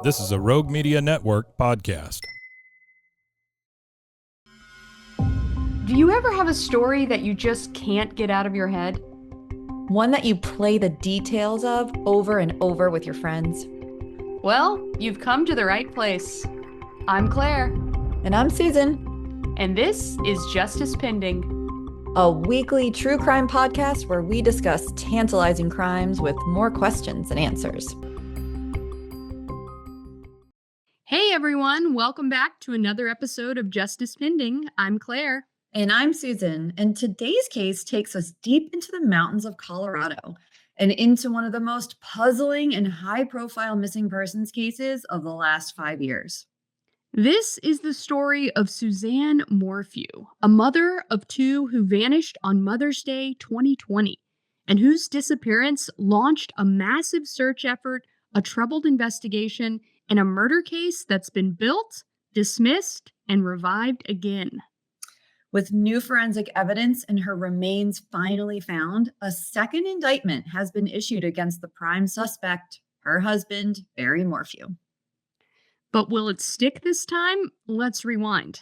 This is a Rogue Media Network podcast. Do you ever have a story that you just can't get out of your head? One that you play the details of over and over with your friends? Well, you've come to the right place. I'm Claire. And I'm Susan. And this is Justice Pending, a weekly true crime podcast where we discuss tantalizing crimes with more questions than answers. Hey everyone, welcome back to another episode of Justice Pending. I'm Claire. And I'm Susan, and today's case takes us deep into the mountains of Colorado and into one of the most puzzling and high-profile missing persons cases of the last 5 years. This is the story of Suzanne Morphew, a mother of two who vanished on Mother's Day 2020, and whose disappearance launched a massive search effort, a troubled investigation, and a murder case that's been built, dismissed, and revived again. With new forensic evidence and her remains finally found, a second indictment has been issued against the prime suspect, her husband, Barry Morphew. But will it stick this time? Let's rewind.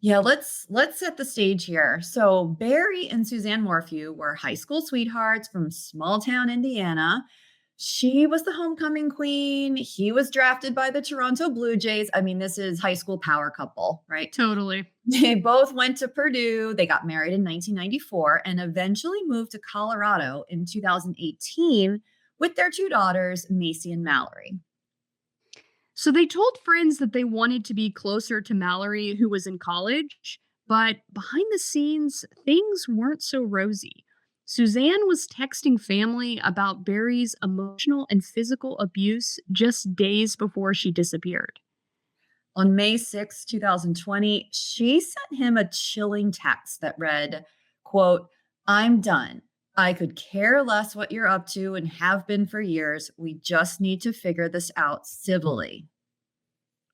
Yeah, let's set the stage here. So Barry and Suzanne Morphew were high school sweethearts from small town Indiana. She was the homecoming queen. He was drafted by the Toronto Blue Jays. I mean, this is high school power couple, right? Totally. They both went to Purdue. They got married in 1994 and eventually moved to Colorado in 2018 with their two daughters, Macy and Mallory. So they told friends that they wanted to be closer to Mallory, who was in college, but behind the scenes, things weren't so rosy. Suzanne was texting family about Barry's emotional and physical abuse just days before she disappeared. On May 6, 2020, she sent him a chilling text that read, quote, "I'm done. I could care less what you're up to and have been for years. We just need to figure this out civilly."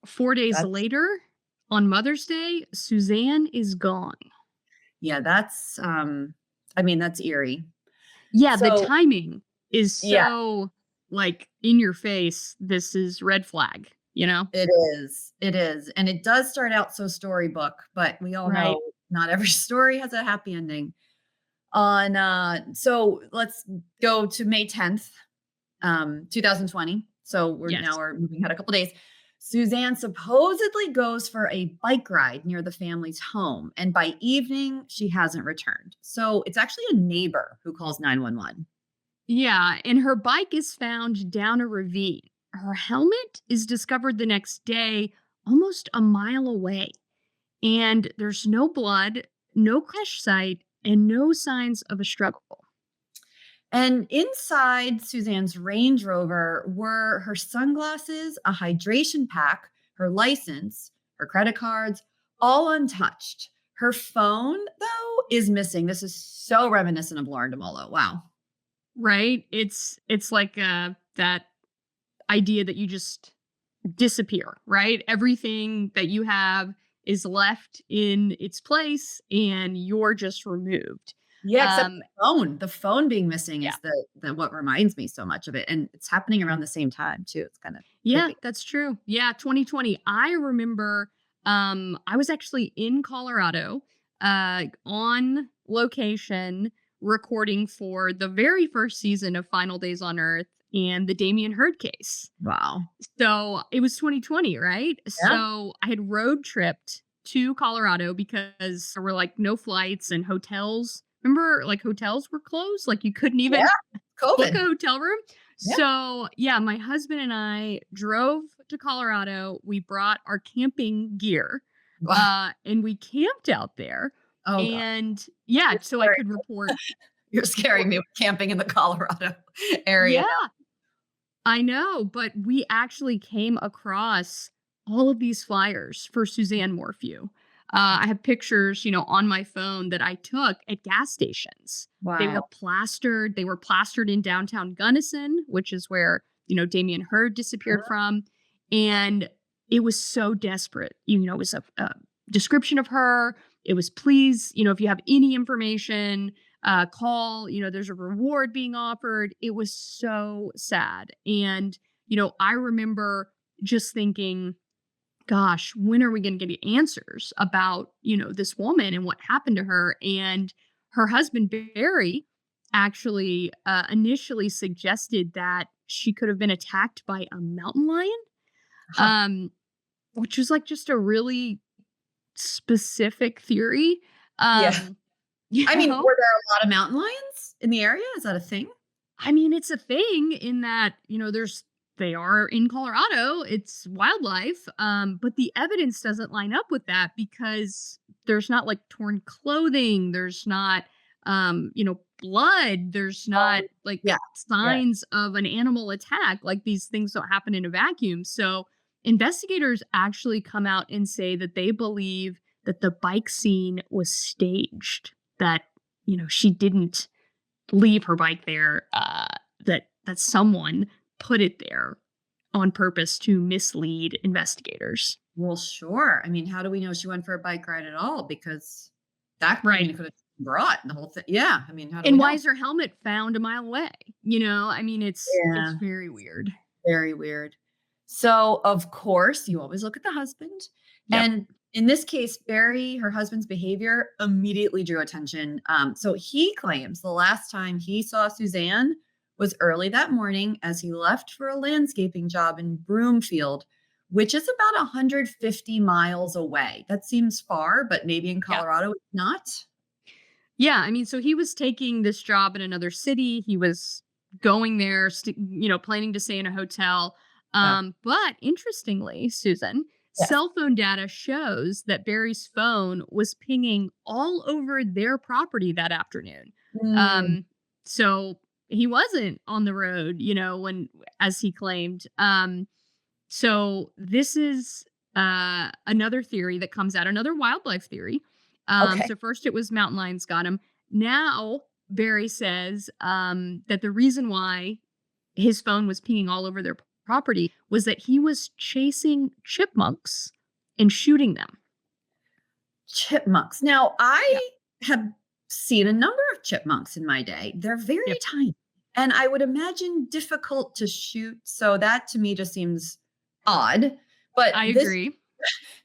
4 days later, on Mother's Day, Suzanne is gone. Yeah, that's eerie. Yeah, the timing is so, in your face. This is red flag, you know? It is. And it does start out so storybook, but we all know not every story has a happy ending. So let's go to May 10th, 2020. So we're moving ahead a couple days. Suzanne supposedly goes for a bike ride near the family's home, and by evening, she hasn't returned. So it's actually a neighbor who calls 911. Yeah, and her bike is found down a ravine. Her helmet is discovered the next day, almost a mile away. And there's no blood, no crash site, and no signs of a struggle. And inside Suzanne's Range Rover were her sunglasses, a hydration pack, her license, her credit cards, all untouched. Her phone, though, is missing. This is so reminiscent of Lauren DeMolo. Wow. Right? It's like that idea that you just disappear, right? Everything that you have is left in its place and you're just removed. Yeah, except the phone being missing is the what reminds me so much of it. And it's happening around the same time too. It's kind of creepy. That's true. Yeah, 2020. I remember I was actually in Colorado on location recording for the very first season of Final Days on Earth and the Damien Hurd case. Wow. So it was 2020, right? Yeah. So I had road tripped to Colorado because there were no flights and hotels. Remember, hotels were closed? You couldn't even book a hotel room. Yeah. So, my husband and I drove to Colorado. We brought our camping gear, and we camped out there. Oh, and so I could report. You're scaring me with camping in the Colorado area. Yeah, I know. But we actually came across all of these flyers for Suzanne Morphew. I have pictures, on my phone that I took at gas stations. Wow. They were plastered. They were plastered in downtown Gunnison, which is where, Damien Hurd disappeared from. And it was so desperate. It was a description of her. It was, please, if you have any information, call, there's a reward being offered. It was so sad. And I remember just thinking, gosh, when are we going to get answers about, this woman and what happened to her? And her husband, Barry, actually initially suggested that she could have been attacked by a mountain lion, Huh. which was like just a really specific theory. Yeah. Um, you I mean, know, were there a lot of mountain lions in the area? Is that a thing? I mean, it's a thing in that, they are in Colorado, it's wildlife, but the evidence doesn't line up with that because there's not like torn clothing, there's not blood, there's Oh, not like yeah. Yeah. signs of an animal attack. Like these things don't happen in a vacuum. So investigators actually come out and say that they believe that the bike scene was staged, that she didn't leave her bike there, that someone put it there on purpose to mislead investigators. Well, sure. I mean, how do we know she went for a bike ride at all? Because I mean, Right. it could have brought the whole thing. Yeah. I mean, how do we And why know? is her helmet found a mile away? I mean, it's Yeah. very weird. Very weird. So, of course, you always look at the husband. Yep. And in this case, Barry, her husband's behavior immediately drew attention. So he claims the last time he saw Suzanne was early that morning as he left for a landscaping job in Broomfield, which is about 150 miles away. That seems far, but maybe in Yeah. Colorado it's not. Yeah, I mean, so he was taking this job in another city. He was going there, planning to stay in a hotel. Yeah. But interestingly, Susan, Yes. cell phone data shows that Barry's phone was pinging all over their property that afternoon. Mm, Um, so he wasn't on the road, when as he claimed. So this is another theory that comes out, another wildlife theory. okay. So first it was mountain lions got him. Now Barry says that the reason why his phone was pinging all over their property was that he was chasing chipmunks and shooting them. Chipmunks. Now, Yeah. I have seen a number of chipmunks in my day. They're very Yep. tiny, and I would imagine difficult to shoot, so that to me just seems odd. But I this agree.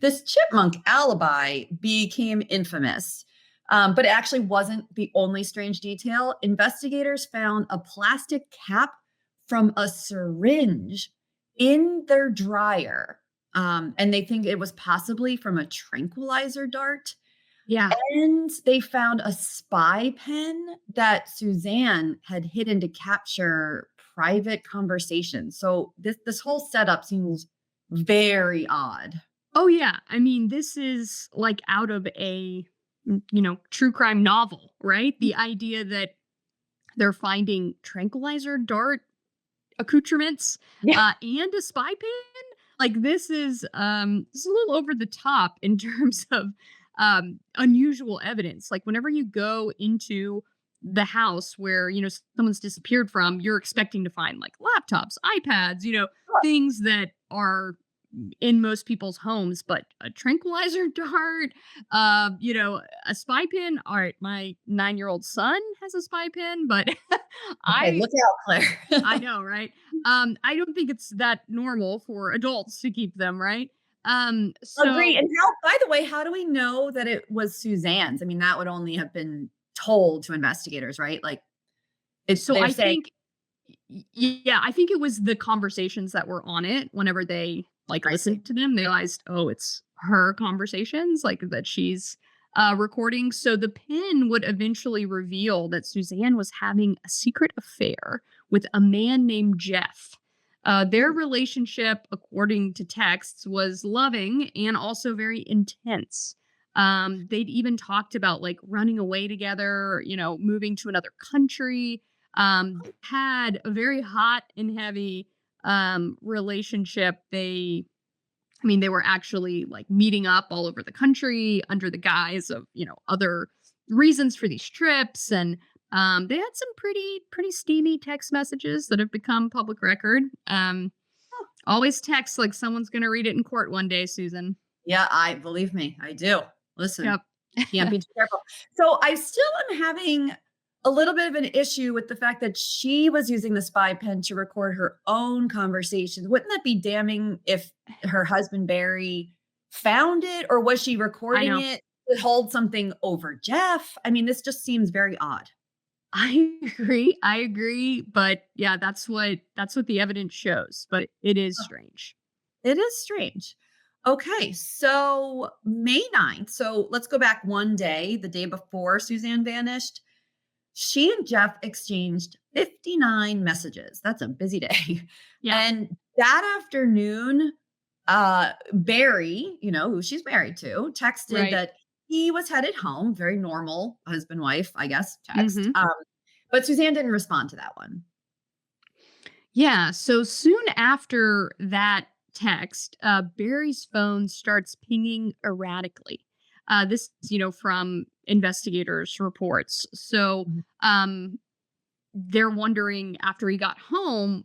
this chipmunk alibi became infamous. But it actually wasn't the only strange detail. Investigators found a plastic cap from a syringe in their dryer. And they think it was possibly from a tranquilizer dart. Yeah. And they found a spy pen that Suzanne had hidden to capture private conversations. So this whole setup seems very odd. Oh yeah. I mean, this is like out of a true crime novel, right? The idea that they're finding tranquilizer dart accoutrements Yeah. and a spy pen. Like this is a little over the top in terms of unusual evidence. Like whenever you go into the house where someone's disappeared from, you're expecting to find like laptops, iPads, things that are in most people's homes, but a tranquilizer dart, a spy pin. All right, my 9-year-old son has a spy pin, but Okay, I look out, Claire. I know, right? I don't think it's that normal for adults to keep them, right? Agree. So And how, by the way, how do we know that it was Suzanne's? I mean, that would only have been told to investigators, right? Like so they're I saying, think yeah, I think it was the conversations that were on it whenever they like I see. listened to them, they realized, oh, it's her conversations, like that she's recording. So the pin would eventually reveal that Suzanne was having a secret affair with a man named Jeff. Their Hmm. relationship, according to texts, was loving and also very intense. They'd even talked about like running away together, moving to another country. Had a very hot and heavy relationship. They were actually like meeting up all over the country under the guise of, other reasons for these trips. And they had some pretty steamy text messages that have become public record. Always text like someone's going to read it in court one day, Susan. Yeah, I believe me, I do. Listen, Yep. can't be too careful. So I still am having a little bit of an issue with the fact that she was using the spy pen to record her own conversations. Wouldn't that be damning if her husband Barry found it, or was she I recording know. it to hold something over Jeff? I mean, this just seems very odd. I agree. I agree. But yeah, that's what the evidence shows. But it is strange. It is strange. Okay, so May 9th. So let's go back one day, the day before Suzanne vanished. She and Jeff exchanged 59 messages. That's a busy day. Yeah. And that afternoon, Barry, who she's married to, texted Right. that he was headed home. Very normal husband wife, I guess, text. Hmm. But Suzanne didn't respond to that one. Yeah. So soon after that text, Barry's phone starts pinging erratically. This is, from investigators' reports. So Mhm. they're wondering after he got home,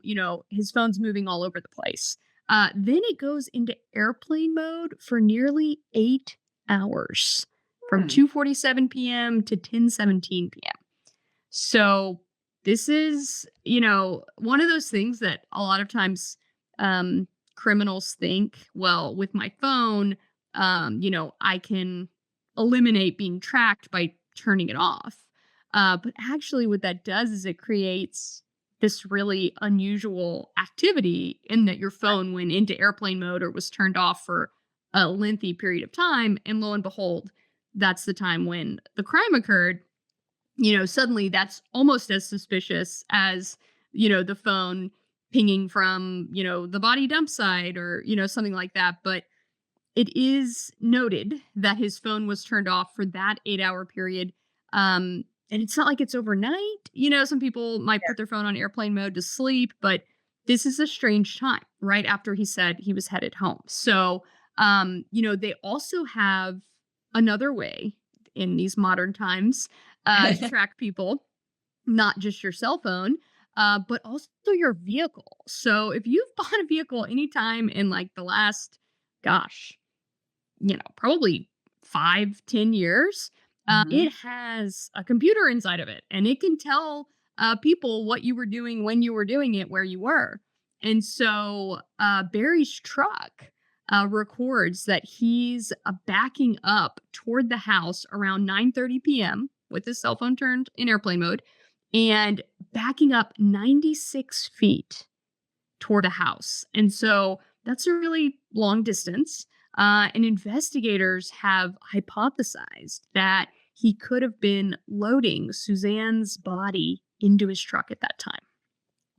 his phone's moving all over the place. Then it goes into airplane mode for nearly 8 hours from Hmm. 2:47 p.m. to 10:17 p.m. So this is, one of those things that a lot of times criminals think, well, with my phone, I can eliminate being tracked by turning it off. But actually, what that does is it creates this really unusual activity in that your phone went into airplane mode or was turned off for a lengthy period of time. And lo and behold, that's the time when the crime occurred. Suddenly that's almost as suspicious as, the phone pinging from, the body dump site or, something like that. But it is noted that his phone was turned off for that 8-hour period. And it's not like it's overnight. Some people might put their phone on airplane mode to sleep, but this is a strange time right after he said he was headed home. So, they also have another way in these modern times to track people, not just your cell phone, but also your vehicle. So if you've bought a vehicle anytime in like the last, gosh, probably 5-10 years, Mhm. it has a computer inside of it and it can tell people what you were doing when you were doing it, where you were. And so Barry's truck records that he's backing up toward the house around 9:30 p.m. with his cell phone turned in airplane mode and backing up 96 feet toward a house. And so that's a really long distance. And investigators have hypothesized that he could have been loading Suzanne's body into his truck at that time.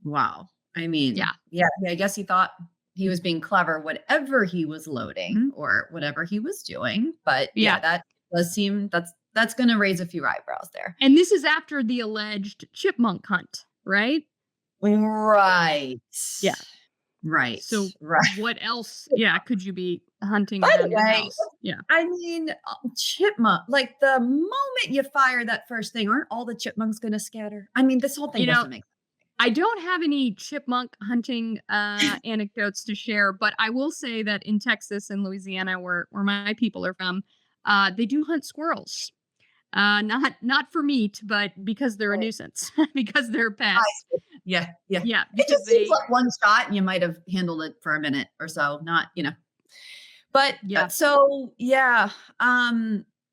Wow. I Yeah. mean, yeah, I guess he thought he was being clever, whatever he was loading or whatever he was doing. But yeah, Yeah. that does seem that's going to raise a few eyebrows there. And this is after the alleged chipmunk hunt, right? Right. Yeah. Right. So Right. what else, yeah, could you be hunting By the around your way, house? Yeah. I mean, chipmunk, like the moment you fire that first thing, aren't all the chipmunks going to scatter? I mean, this whole thing You know, doesn't make I don't have any chipmunk hunting anecdotes to share, but I will say that in Texas and Louisiana, where my people are from, they do hunt squirrels. Not for meat, but because they're a sense. nuisance, because they're I pests. see. Yeah, yeah. Yeah, It because just seems they, like one shot and you might have handled it for a minute or so, not. But, yeah, so yeah,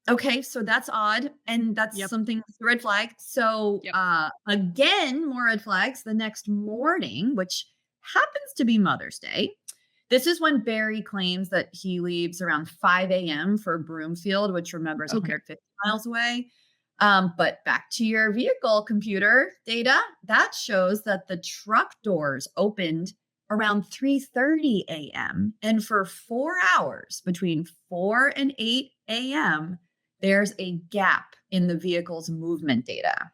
okay, so that's odd, and that's yep, something that's a red flag. So, yep. again, more red flags the next morning, which happens to be Mother's Day. This is when Barry claims that he leaves around 5 a.m. for Broomfield, which remember is Okay. 150 miles away. But back to your vehicle computer data, that shows that the truck doors opened around 3:30 a.m. and for 4 hours between 4 and 8 a.m. there's a gap in the vehicle's movement data.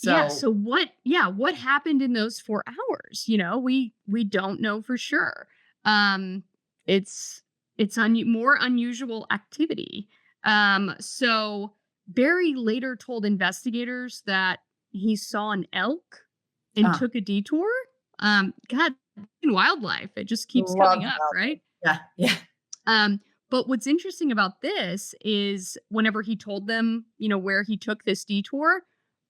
Yeah. So, So what happened in those 4 hours? We don't know for sure. Um, it's more unusual activity. So Barry later told investigators that he saw an elk and uh, took a detour. God, in wildlife, it just keeps love coming up, that. right? Yeah, yeah. But what's interesting about this is whenever he told them, where he took this detour,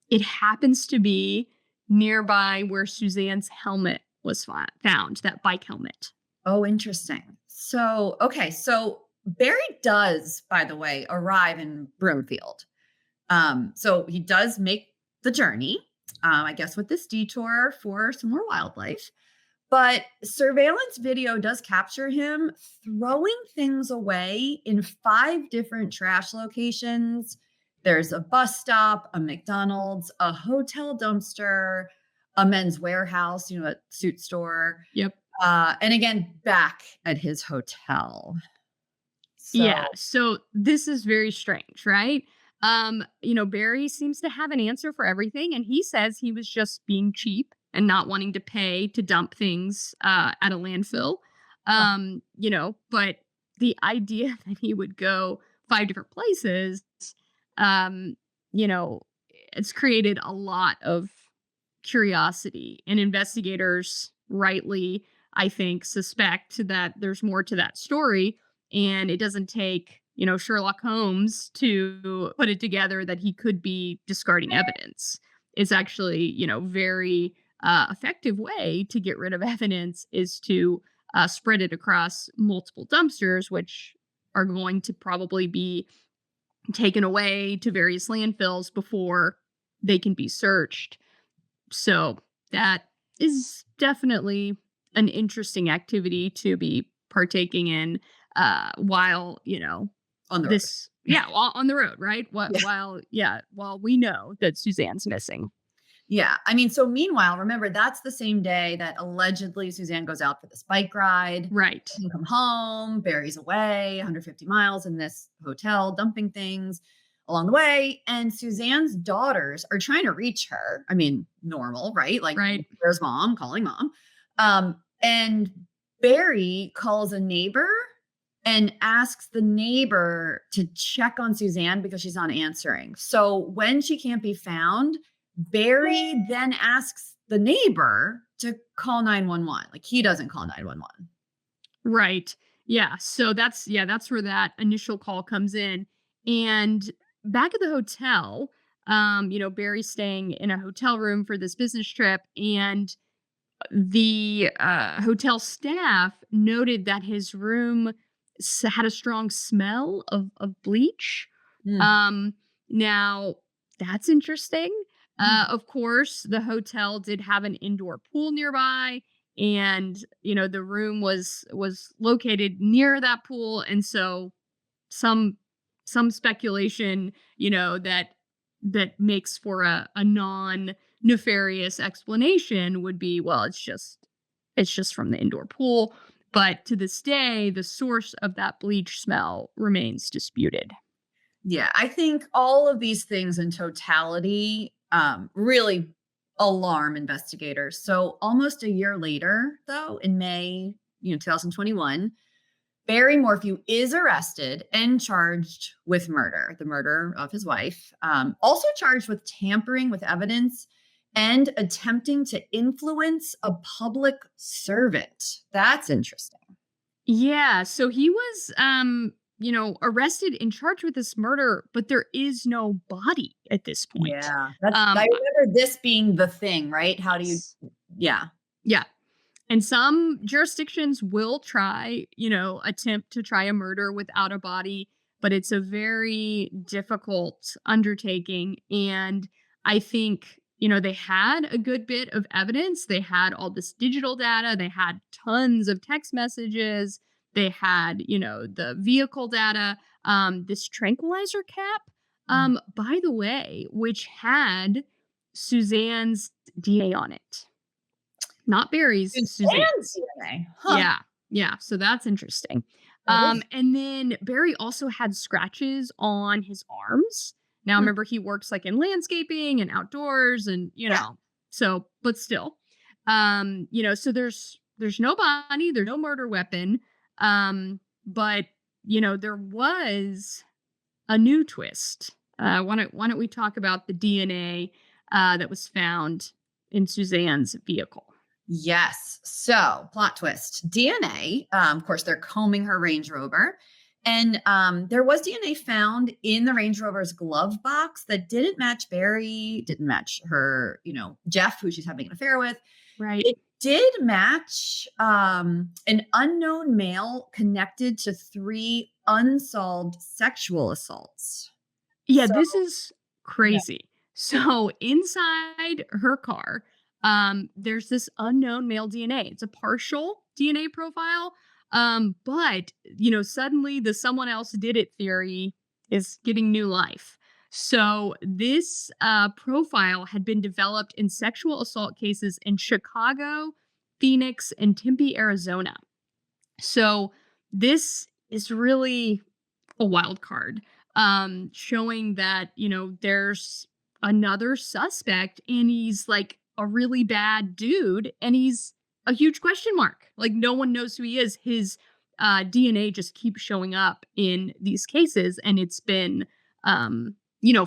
It happens to be nearby where Suzanne's helmet was found, that bike helmet. Oh, interesting. So, okay. So Barry does, by the way, arrive in Broomfield. So he does make the journey, I guess, with this detour for some more wildlife. But surveillance video does capture him throwing things away in 5 different trash locations. There's a bus stop, a McDonald's, a hotel dumpster, a men's warehouse, a suit store, Yep. and again, back at his hotel. Yeah. So, So this is very strange, right? Barry seems to have an answer for everything, and he says he was just being cheap and not wanting to pay to dump things at a landfill. huh, But the idea that he would go 5 different places, um, you know, it's created a lot of curiosity, and investigators rightly, I think, suspect that there's more to that story, and it doesn't take Sherlock Holmes to put it together that he could be discarding evidence. It's actually very effective way to get rid of evidence is to spread it across multiple dumpsters, which are going to probably be taken away to various landfills before they can be searched. So that is definitely an interesting activity to be partaking in while, on the road. this yeah, while on the road, right? What Yeah. while we know that Suzanne's missing. Yeah. I mean, so meanwhile, remember, that's the same day that allegedly Suzanne goes out for this bike ride. Right. Doesn't come home. Barry's away 150 miles in this hotel, dumping things along the way. And Suzanne's daughters are trying to reach her. I mean, normal, right? Like, Right. where's mom? Calling mom. And Barry calls a neighbor and asks the neighbor to check on Suzanne because she's not answering. So when she can't be found, Barry then asks the neighbor to call 911. Like, he doesn't call 911. Right. Yeah. So that's where that initial call comes in. And back at the hotel, Barry's staying in a hotel room for this business trip, and the hotel staff noted that his room had a strong smell of bleach. Mm, Um, Now that's interesting. mm. Of course, the hotel did have an indoor pool nearby, and the room was located near that pool, and so some some speculation, that makes for a non nefarious explanation would be, well, it's just from the indoor pool. But to this day, the source of that bleach smell remains disputed. Yeah, I think all of these things in totality really alarm investigators. So almost a year later, though, in May, 2021, Barry Morphew is arrested and charged with murder, the murder of his wife, also charged with tampering with evidence and attempting to influence a public servant. That's interesting. Yeah, so he was arrested and charged with this murder, but there is no body at this point. Yeah, that's, Um I remember this being the thing, right? How do you, yes. yeah, Yeah. And some jurisdictions will attempt to try a murder without a body, but it's a very difficult undertaking. And I think, they had a good bit of evidence. They had all this digital data, they had tons of text messages, they had, the vehicle data, this tranquilizer cap, mm, by the way, which had Suzanne's DNA on it. Not Barry's, Suzanne's Suzanne's. DNA. Huh. Yeah. Yeah. So that's interesting. That is. And then Barry also had scratches on his arms. Now, Hmm. remember, he works like in landscaping and outdoors, and Yeah. so, but still, so there's no body, there's no murder weapon. But there was a new twist. Why don't we talk about the DNA that was found in Suzanne's vehicle? Yes. So, plot twist DNA. Of course, they're combing her Range Rover, And there was DNA found in the Range Rover's glove box that didn't match Barry, didn't match her, Jeff, who she's having an affair with. Right. It did match an unknown male connected to 3 unsolved sexual assaults. Yeah, So, this is yeah. crazy. So inside her car, there's this unknown male DNA. It's a partial DNA profile. But suddenly the someone else did it theory is getting new life. So this profile had been developed in sexual assault cases in Chicago, Phoenix, and Tempe, Arizona. So this is really a wild card, showing that, there's another suspect and he's like a really bad dude and he's a huge question mark. Like no one knows who he is. His DNA just keeps showing up in these cases and it's been,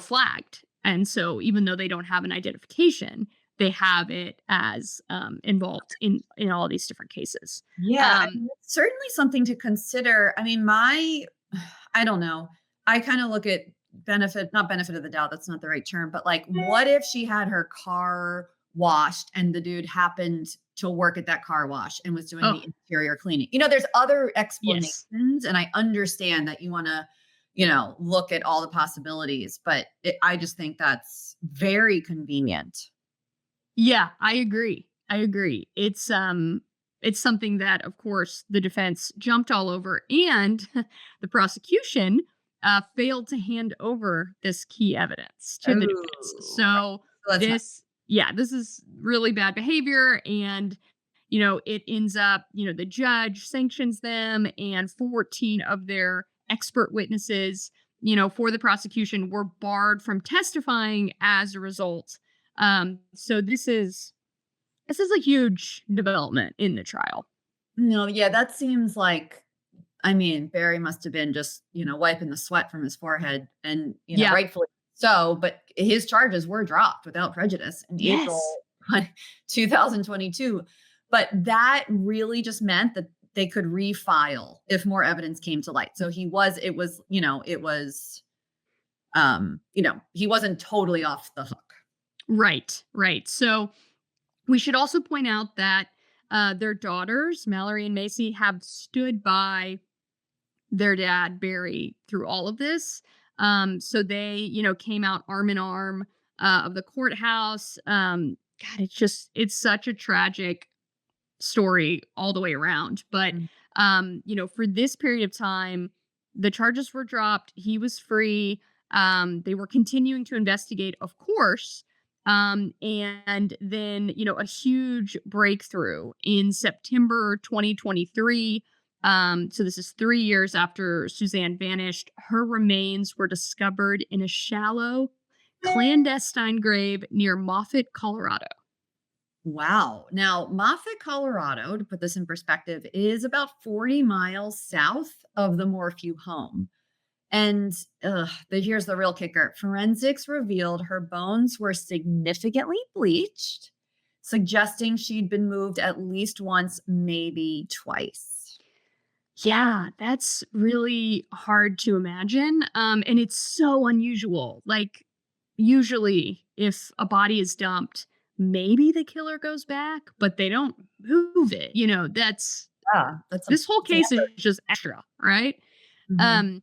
flagged. And so even though they don't have an identification, they have it as involved in all these different cases. Yeah, it's certainly something to consider. I mean, I don't know. I kind of look at not benefit of the doubt, that's not the right term, but like, what if she had her car washed and the dude happened to work at that car wash and was doing Oh, the interior cleaning? There's other yes. explanations, and I understand that you want to, look at all the possibilities, but I just think that's very convenient. Yeah, I agree. I agree. It's something that of course the defense jumped all over and the prosecution failed to hand over this key evidence to the defense. Oh, So so that's not. this is really bad behavior and it ends up, the judge sanctions them and 14 of their expert witnesses, for the prosecution were barred from testifying as a result. So this is a huge development in the trial. No, yeah, that seems like, I mean, Barry must have been just, wiping the sweat from his forehead and, Yeah. rightfully so, but his charges were dropped without prejudice in April Yes. 2022. But that really just meant that they could refile if more evidence came to light. So he wasn't totally off the hook. Right. Right. So we should also point out that their daughters, Mallory and Macy, have stood by their dad, Barry, through all of this. So they, came out arm in arm of the courthouse. God, it's such a tragic story all the way around. But Mm. for this period of time, the charges were dropped. He was free. They were continuing to investigate, of course. And then, a huge breakthrough in September 2023. So this is 3 years after Suzanne vanished. Her remains were discovered in a shallow, clandestine grave near Moffett, Colorado. Wow. Now, Moffett, Colorado, to put this in perspective, is about 40 miles south of the Morphew home. And here's the real kicker. Forensics revealed her bones were significantly bleached, suggesting she'd been moved at least once, maybe twice. Yeah, that's really hard to imagine. And it's so unusual. Like, usually, if a body is dumped, maybe the killer goes back, but they don't move it. Yeah, This whole it's an case is effort. just extra, right? Mhm. Um,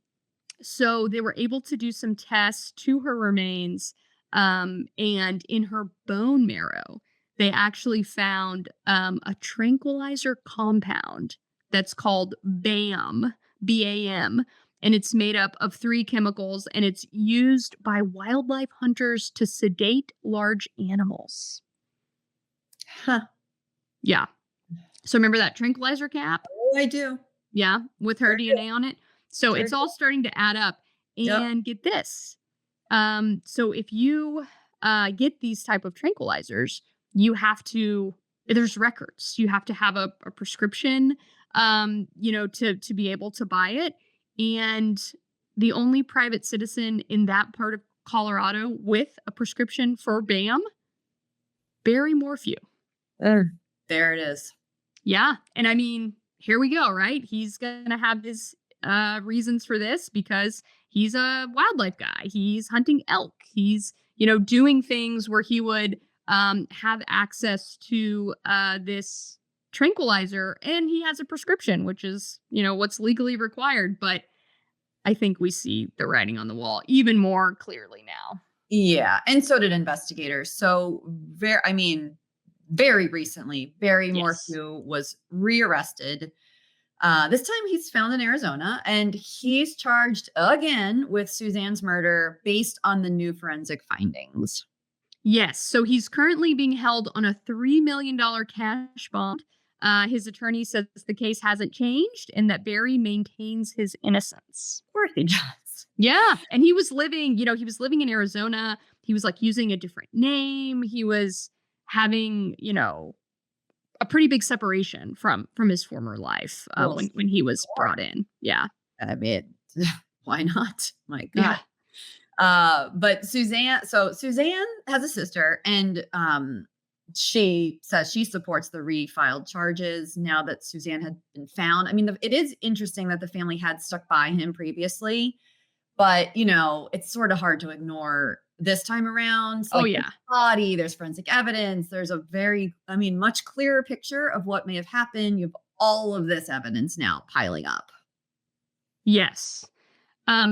so they were able to do some tests to her remains, and in her bone marrow, they actually found a tranquilizer compound that's called BAM, and it's made up of 3 chemicals, and it's used by wildlife hunters to sedate large animals. Huh. Yeah. So remember that tranquilizer cap? Oh, I do. Yeah, with her Sure do. DNA on it. So Sure it's all do. starting to add up. Yep. And get this. So if you get these type of tranquilizers, you have to there's records. You have to have a prescription to be able to buy it. And the only private citizen in that part of Colorado with a prescription for BAM, Barry Morphew. There it is. Yeah. And I mean, here we go, right? He's going to have his reasons for this because he's a wildlife guy. He's hunting elk. He's, doing things where he would have access to this tranquilizer, and he has a prescription, which is, what's legally required. But I think we see the writing on the wall even more clearly now. Yeah, and so did investigators. So very recently, Barry Morphew was rearrested. This time he's found in Arizona, and he's charged again with Suzanne's murder based on the new forensic findings. Yes, so he's currently being held on a $3 million cash bond. His attorney says the case hasn't changed and that Barry maintains his innocence. Of course he does. Yeah, and he was living in Arizona. He was like using a different name. He was having, a pretty big separation from his former life when he was brought in. Yeah. I mean, why not? My God. Yeah. But Suzanne has a sister, and she says she supports the refiled charges now that Suzanne had been found. I mean, it is interesting that the family had stuck by him previously, but it's sort of hard to ignore this time around. So, there's body, there's forensic evidence, there's a much clearer picture of what may have happened. You have all of this evidence now piling up. Yes.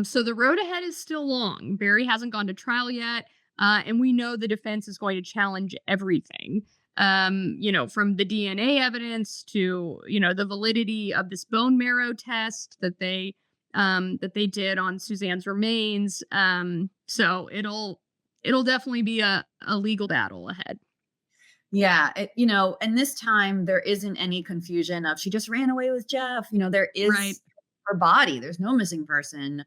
So the road ahead is still long. Barry hasn't gone to trial yet. And we know the defense is going to challenge everything, from the DNA evidence to, the validity of this bone marrow test that they did on Suzanne's remains. So it'll definitely be a legal battle ahead. Yeah. And this time there isn't any confusion of she just ran away with Jeff. There is her body. There's no missing person.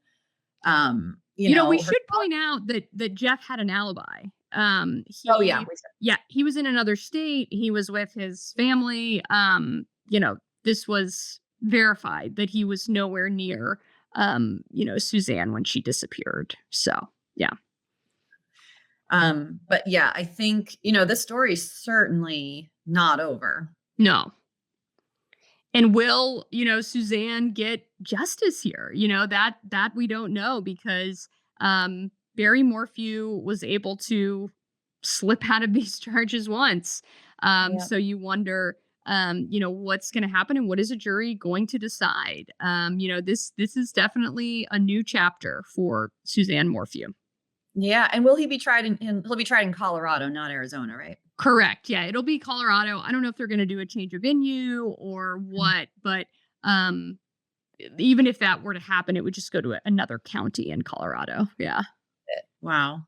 We should point out that Jeff had an alibi. He was in another state. He was with his family. This was verified that he was nowhere near, Suzanne when she disappeared. So, yeah. But yeah, I think, this story's certainly not over. No. And will, Suzanne get justice here? That we don't know because Barry Morphew was able to slip out of these charges once. So you wonder, what's going to happen and what is a jury going to decide? This is definitely a new chapter for Suzanne Morphew. Yeah. And will he be tried he'll be tried in Colorado, not Arizona, right? Correct. Yeah, it'll be Colorado. I don't know if they're going to do a change of venue or what, but even if that were to happen, it would just go to another county in Colorado. Yeah. Wow.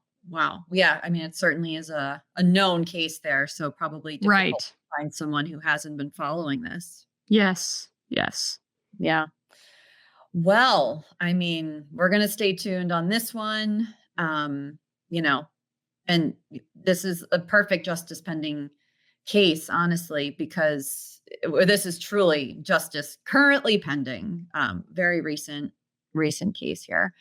Yeah. I mean, it certainly is a known case there. So probably difficult to find someone who hasn't been following this. Yes. Yeah. Well, I mean, we're going to stay tuned on this one. And this is a perfect justice pending case, honestly, because this is truly justice currently pending. Very recent case here.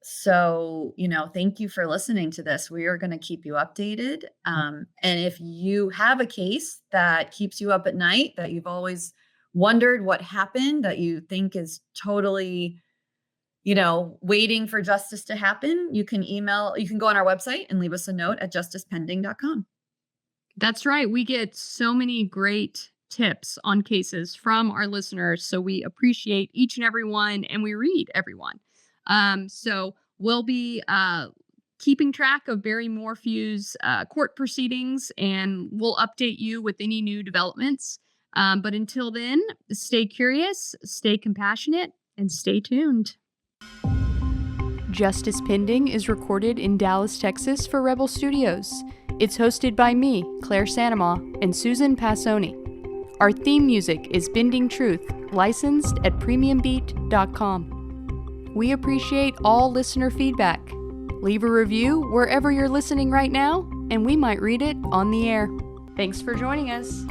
So, thank you for listening to this. We are going to keep you updated. And if you have a case that keeps you up at night, that you've always wondered what happened, that you think is totally waiting for justice to happen, you can go on our website and leave us a note at justicepending.com. That's right. We get so many great tips on cases from our listeners. So we appreciate each and every one, and we read everyone. So we'll be keeping track of Barry Morphew's court proceedings, and we'll update you with any new developments. But until then, stay curious, stay compassionate, and stay tuned. Justice Pending is recorded in Dallas, Texas for Rebel Studios. It's hosted by me, Claire Sanamaw, and Susan Passoni. Our theme music is Bending Truth, licensed at premiumbeat.com. We appreciate all listener feedback. Leave a review wherever you're listening right now, and we might read it on the air. Thanks for joining us.